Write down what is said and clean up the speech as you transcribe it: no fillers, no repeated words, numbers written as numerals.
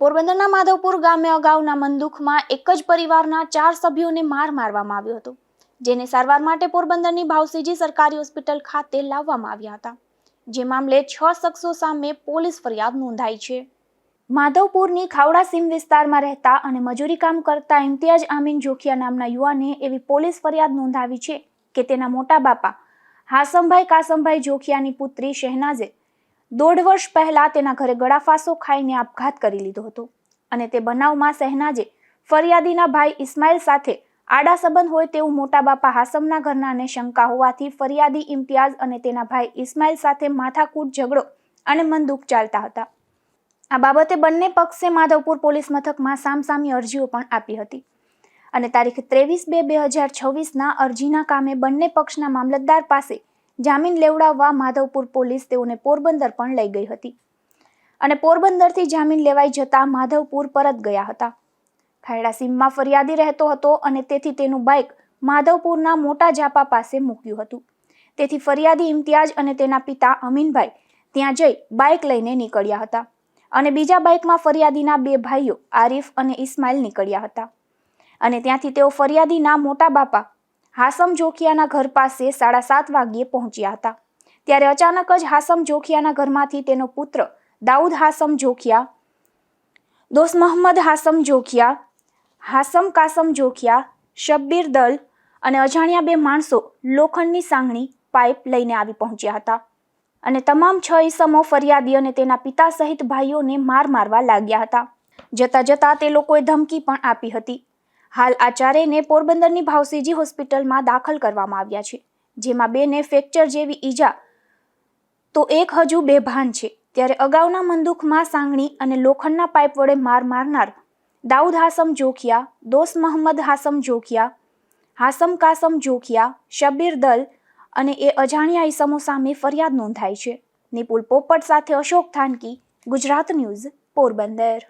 પોરબંદરના માધવપુર ગામે અગાઉના મનદુખમાં એક જ પરિવારના 4 સભ્યોને માર મારવામાં આવ્યો હતો, જેને સારવાર માટે પોરબંદરની ભાવસીજી સરકારી હોસ્પિટલ ખાતે લાવવામાં આવ્યા હતા. જે મામલે 6 શખ્સો સામે પોલીસ ફરિયાદ નોંધાઈ છે. માધવપુરની ખાવડા સીમ વિસ્તારમાં રહેતા અને મજૂરી કામ કરતા ઇમ્તિયાઝ આમીન જોખિયા નામના યુવાને એવી પોલીસ ફરિયાદ નોંધાવી છે કે તેના મોટા બાપા હાસમભાઈ કાસમભાઈ જોખિયાની પુત્રી શહેનાઝે 1.5 વર્ષ પહેલા તેના ઘરે ગળાફાંસો ખાઈને આપઘાત કરી લીધો હતો અને તે બનાવમાં શહેનાઝે ફરિયાદીના ભાઈ ઇસ્માઇલ સાથે આડા સંબંધ હોય તેવું મોટા બાપા હાસમના ઘરનાને શંકા હોવાથી ફરિયાદી ઇમ્તિયાઝ અને તેના ભાઈ ઇસ્માઇલ સાથે માથાકૂટ ઝઘડો અને મનદુખ ચાલતા હતા. આ બાબતે બંને પક્ષે માધવપુર પોલીસ મથકમાં સામસામી અરજીઓ પણ આપી હતી અને તારીખ 23/2/2026ના અરજીના કામે બંને પક્ષના મામલતદાર પાસે જામીન લેવડાવવા માધવપુર પોલીસ તેઓને પોરબંદર પણ લઈ ગઈ હતી અને પોરબંદરથી જામીન લેવાઈ જતા માધવપુર પરત ગયા હતા. ખાયડા સીમમાં ફરિયાદી રહેતો હતો અને તેથી તેનું બાઇક માધવપુરના મોટા જાપા પાસે મૂક્યું હતું. તેથી ફરિયાદી ઇમ્તિયાઝ અને તેના પિતા અમીનભાઈ ત્યાં જઈ બાઇક લઈને નીકળ્યા હતા અને બીજા બાઇકમાં ફરિયાદીના 2 ભાઈઓ આરીફ અને ઇસ્માઇલ નીકળ્યા હતા અને ત્યાંથી તેઓ ફરિયાદીના મોટા બાપા હાસમ જોખિયાના ઘર પાસે 7:30 વાગ્યે પહોંચ્યા હતા. ત્યારે અચાનક જ હાસમ જોખિયાના ઘરમાંથી તેનો પુત્ર દાઉદ હાસમ જોખિયા, દોસ્ત મોહમ્મદ હાસમ જોખિયા, હાસમ કાસમ જોખિયા, શબ્બીર દલ અને અજાણ્યા 2 માણસો લોખંડની સાંગણી પાઇપ લઈને આવી પહોંચ્યા હતા અને તમામ 6 ઈસમો ફરિયાદી અને તેના પિતા સહિત ભાઈઓને મારવા લાગ્યા હતા. જતા તે લોકોએ ધમકી પણ આપી હતી. હાલ આ ચારેયને પોરબંદરની ભાવસીજી હોસ્પિટલમાં દાખલ કરવામાં આવ્યા છે, જેમાં 2ને ફ્રેક્ચર જેવી ઈજા તો એક હજુ બેભાન છે. ત્યારે અગાઉના મંદુખમાં સાંગણી અને લોખંડના પાઇપ વડે મારનાર દાઉદ હાસમ જોખિયા, દોસ્ત મોહમ્મદ હાસમ જોખિયા, હાસમ કાસમ જોખિયા, શબ્બીર દલ અને એ અજાણ્યા ઈસમો સામે ફરિયાદ નોંધાઈ છે. નિપુલ પોપટ સાથે અશોક થાનકી, ગુજરાત ન્યૂઝ, પોરબંદર.